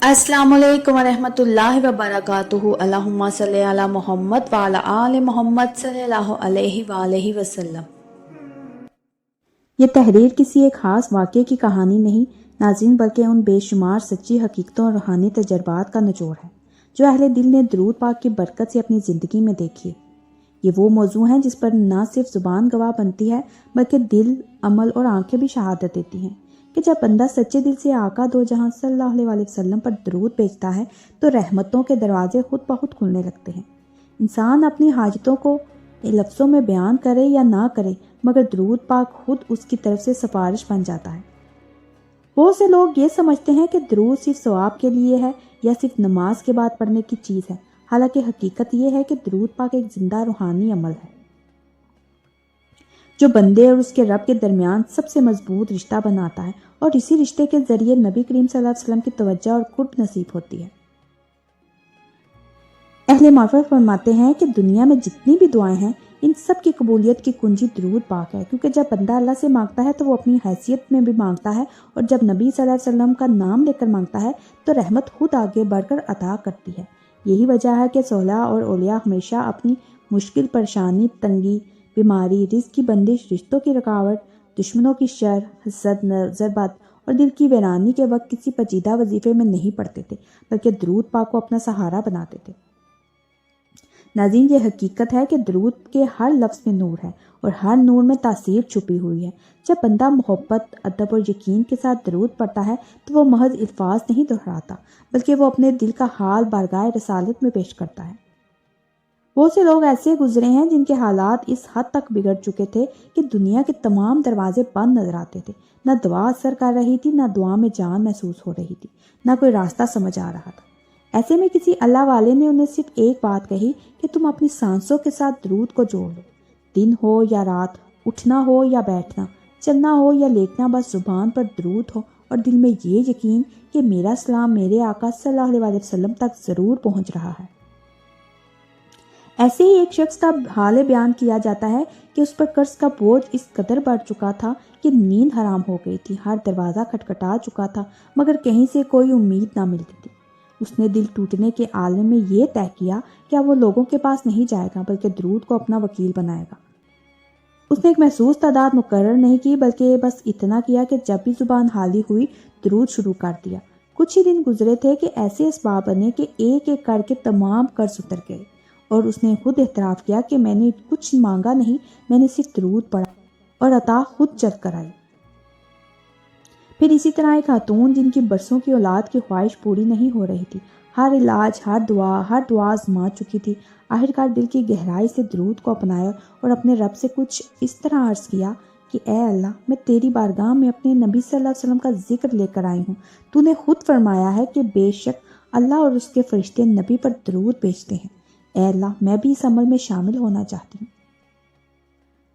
अस्सलामु अलैकुम वरहमतुल्लाहि वबरकातुहू। अल्लाहुम्मा सल्ली अला मोहम्मद व अला आले मोहम्मद सल्लल्लाहु अलैहि वसल्लम। ये तहरीर किसी एक खास वाक़े की कहानी नहीं नाज़रीन, बल्कि उन बेशुमार सच्ची हकीकतों और रूहानी तजर्बात का निचोड़ है जो अहले दिल ने दरूद पाक की बरकत से अपनी ज़िंदगी में देखी। ये वो मौजू हैं जिस पर न सिर्फ ज़ुबान गवाह बनती है बल्कि दिल, अमल और आंखें भी शहादत देती हैं कि जब बंदा सच्चे दिल से आका दो जहां सल्लल्लाहु अलैहि वसल्लम पर दरूद भेजता है तो रहमतों के दरवाजे खुद ब खुद खुलने लगते हैं। इंसान अपनी हाजतों को लफ्ज़ों में बयान करे या ना करे, मगर दरूद पाक खुद उसकी तरफ से सिफारिश बन जाता है। बहुत से लोग ये समझते हैं कि दरूद सिर्फ सवाब के लिए है या सिर्फ नमाज के बाद पढ़ने की चीज़ है, हालांकि हकीकत ये है कि दरूद पाक एक जिंदा रूहानी अमल है जो बंदे और उसके रब के दरमियान सबसे मजबूत रिश्ता बनाता है, और इसी रिश्ते के जरिए नबी करीम सल्लल्लाहु अलैहि वसल्लम की तवज्जो और कुर्ब नसीब होती है। अहले मारिफत फरमाते हैं कि दुनिया में जितनी भी दुआएं हैं इन सब की कबूलियत की कुंजी दरूद पाक है, क्योंकि जब बंदा अल्लाह से मांगता है तो वो अपनी हैसियत में भी मांगता है, और जब नबी सल्लल्लाहु अलैहि वसल्लम का नाम लेकर मांगता है तो रहमत खुद आगे बढ़कर अता करती है। यही वजह है कि सोहला और औलिया हमेशा अपनी मुश्किल, परेशानी, तंगी, बीमारी, रिज़्क की बंदिश, रिश्तों की रुकावट, दुश्मनों की शर, हसद, नज़रबद और दिल की वीरानी के वक्त किसी पेचीदा वजीफे में नहीं पढ़ते थे, बल्कि दरूद पाक को अपना सहारा बनाते थे। नाज़रीन, ये हकीकत है कि दरूद के हर लफ्ज़ में नूर है और हर नूर में तासीर छुपी हुई है। जब बंदा मोहब्बत, अदब और यकीन के साथ दरूद पढ़ता है तो वो महज अल्फाज नहीं दोहराता, बल्कि वो अपने दिल का हाल बारगाह रसालत में पेश करता है। बहुत से लोग ऐसे गुजरे हैं जिनके हालात इस हद तक बिगड़ चुके थे कि दुनिया के तमाम दरवाजे बंद नजर आते थे। न दुआ असर कर रही थी, न दुआ में जान महसूस हो रही थी, न कोई रास्ता समझ आ रहा था। ऐसे में किसी अल्लाह वाले ने उन्हें सिर्फ एक बात कही कि तुम अपनी सांसों के साथ दरूद को जोड़ लो। दिन हो या रात, उठना हो या बैठना, चलना हो या लेटना, बस जुबान पर दरूद हो और दिल में ये यकीन कि मेरा सलाम मेरे आका सल्लल्लाहु अलैहि वसल्लम तक ज़रूर पहुँच रहा है। ऐसे ही एक शख्स का हाल बयान किया जाता है कि उस पर कर्ज का बोझ इस कदर बढ़ चुका था कि नींद हराम हो गई थी। हर दरवाज़ा खटखटा चुका था मगर कहीं से कोई उम्मीद ना मिलती थी। उसने दिल टूटने के आलम में ये तय किया कि अब वो लोगों के पास नहीं जाएगा बल्कि दरूद को अपना वकील बनाएगा। उसने एक महसूस तादाद मुकर्रर नहीं की, बल्कि बस इतना किया कि जब भी जुबान हाली हुई दरूद शुरू कर दिया। कुछ ही दिन गुजरे थे कि ऐसे इसबाब बने कि एक एक करके तमाम कर्ज उतर गए, और उसने खुद एतराफ़ किया कि मैंने कुछ मांगा नहीं, मैंने सिर्फ दरूद पढ़ा और अता खुद चल कर आई। फिर इसी तरह एक खातून जिनकी बरसों की औलाद की ख्वाहिश पूरी नहीं हो रही थी, हर इलाज, हर दुआ आजमा चुकी थी, आखिरकार दिल की गहराई से दरूद को अपनाया और अपने रब से कुछ इस तरह अर्ज़ किया कि ए अल्लाह, मैं तेरी बारगाह में अपने नबी सल्लल्लाहु अलैहि वसल्लम का जिक्र लेकर आई हूँ। तूने खुद फरमाया है कि बेशक अल्लाह और उसके फरिश्ते नबी पर दरूद भेजते हैं। ए अल्लाह, मैं भी इस अमल में शामिल होना चाहती हूँ।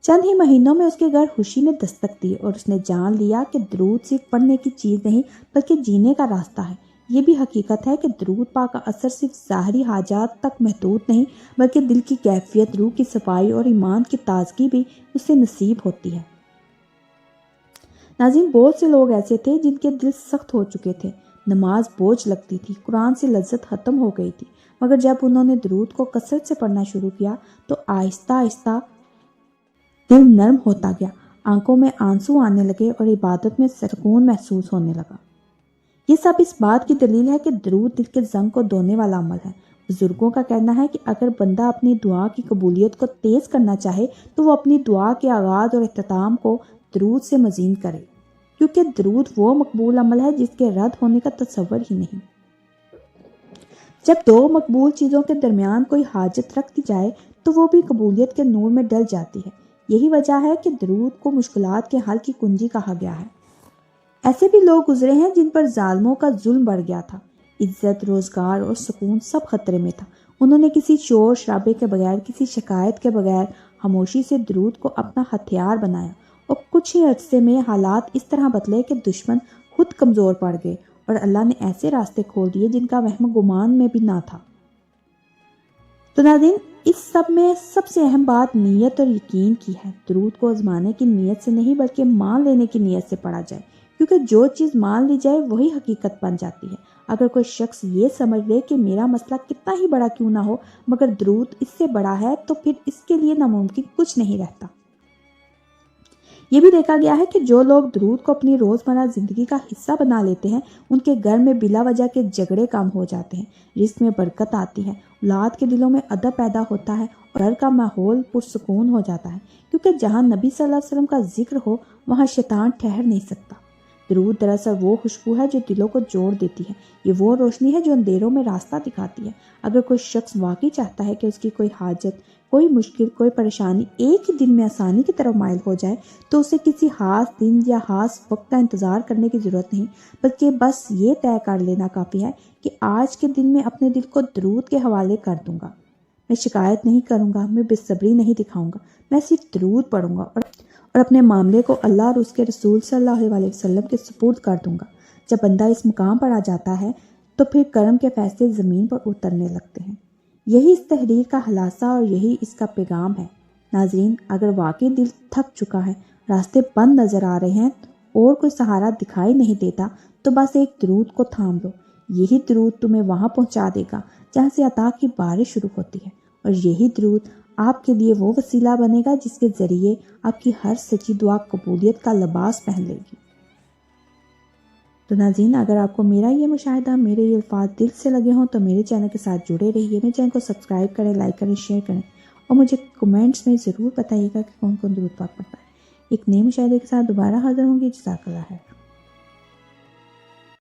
चंद ही महीनों में उसके घर खुशी ने दस्तक दी और उसने जान लिया कि दरूद सिर्फ पढ़ने की चीज़ नहीं बल्कि जीने का रास्ता है। ये भी हकीकत है कि दरूद पाक का असर सिर्फ ज़ाहरी हाजात तक महदूद नहीं बल्कि दिल की कैफियत, रूह की सफाई और ईमान की ताजगी भी उससे नसीब होती है। नाज़रीन, बहुत से लोग ऐसे थे जिनके दिल सख्त हो चुके थे, नमाज बोझ लगती थी, कुरान से लज्जत ख़त्म हो गई थी, मगर जब उन्होंने दरूद को कसरत से पढ़ना शुरू किया तो आहिस्ता आहिस्ता दिल नर्म होता गया, आंखों में आंसू आने लगे और इबादत में सुकून महसूस होने लगा। ये सब इस बात की दलील है कि दरूद दिल के ज़ंग को धोने वाला अमल है। बुजुर्गों का कहना है कि अगर बंदा अपनी दुआ की कबूलियत को तेज़ करना चाहे तो वो अपनी दुआ के आगाज़ और इख्तिताम को दरूद से मज़ीन करे, क्योंकि दरूद वो मकबूल अमल है जिसके रद्द होने का तसव्वुर ही नहीं। जब दो मकबूल चीज़ों के दरमियान कोई हाजत रख दी जाए तो वो भी कबूलियत के नूर में डल जाती है। यही वजह है कि दरूद को मुश्किलात के हल की कुंजी कहा गया है। ऐसे भी लोग गुजरे हैं जिन पर जालिमों का जुल्म बढ़ गया था, इज्जत, रोजगार और सुकून सब खतरे में था। उन्होंने किसी शोर शराबे के बगैर, किसी शिकायत के बगैर खामोशी से दरूद को अपना हथियार बनाया, और कुछ ही अरसे में हालात इस तरह बदले कि दुश्मन खुद कमज़ोर पड़ गए और अल्लाह ने ऐसे रास्ते खोल दिए जिनका वहम गुमान में भी ना था। तो नाज़रीन, इस सब में सबसे अहम बात नीयत और यकीन की है। दरूद को आजमाने की नीयत से नहीं बल्कि मान लेने की नीयत से पढ़ा जाए, کیونکہ جو چیز مان لی جائے وہی حقیقت بن جاتی ہے۔ اگر کوئی شخص یہ سمجھ لے کہ میرا مسئلہ کتنا ہی بڑا کیوں نہ ہو مگر درود اس سے بڑا ہے، تو پھر اس کے لیے ناممکن کچھ نہیں رہتا۔ یہ بھی دیکھا گیا ہے کہ جو لوگ درود کو اپنی روزمرہ زندگی کا حصہ بنا لیتے ہیں ان کے گھر میں بلا وجہ کے جھگڑے کم ہو جاتے ہیں، رزق میں برکت آتی ہے، اولاد کے دلوں میں ادب پیدا ہوتا ہے اور گھر کا ماحول پرسکون ہو جاتا ہے، کیونکہ جہاں نبی صلی اللہ علیہ وسلم کا ذکر ہو وہاں شیطان ٹھہر نہیں سکتا۔ درود دراصل وہ خوشبو ہے جو دلوں کو جوڑ دیتی ہے، یہ وہ روشنی ہے جو اندھیروں میں راستہ دکھاتی ہے۔ اگر کوئی شخص واقعی چاہتا ہے کہ اس کی کوئی حاجت، کوئی مشکل، کوئی پریشانی ایک ہی دن میں آسانی کی طرف مائل ہو جائے تو اسے کسی خاص دن یا خاص وقت کا انتظار کرنے کی ضرورت نہیں، بلکہ بس یہ طے کر لینا کافی ہے کہ آج کے دن میں اپنے دل کو درود کے حوالے کر دوں گا، میں شکایت نہیں کروں گا، میں بے صبری نہیں دکھاؤں گا، میں صرف درود پڑھوں گا اور اپنے معاملے کو اللہ اور اس کے رسول صلی اللہ علیہ وسلم کے سپرد کر دوں گا۔ جب بندہ اس مقام پر آ جاتا ہے تو پھر کرم کے فیصلے زمین پر اترنے لگتے ہیں۔ یہی اس تحریر کا خلاصہ اور یہی اس کا پیغام ہے۔ ناظرین، اگر واقعی دل تھک چکا ہے، راستے بند نظر آ رہے ہیں اور کوئی سہارا دکھائی نہیں دیتا، تو بس ایک درود کو تھام لو۔ یہی درود تمہیں وہاں پہنچا دے گا جہاں سے عطا کی بارش شروع ہوتی ہے، اور یہی درود آپ کے لیے وہ وسیلہ بنے گا جس کے ذریعے آپ کی ہر سچی دعا قبولیت کا لباس پہن لے گی۔ تو ناظرین، اگر آپ کو میرا یہ مشاہدہ، میرے یہ الفاظ دل سے لگے ہوں تو میرے چینل کے ساتھ جڑے رہیے، میرے چینل کو سبسکرائب کریں، لائک کریں، شیئر کریں، اور مجھے کمنٹس میں ضرور بتائیے گا کہ کون کون درود پاک پڑھتا ہے۔ ایک نئے مشاہدے کے ساتھ دوبارہ حاضر ہوں گی۔ جزاک اللہ خیر۔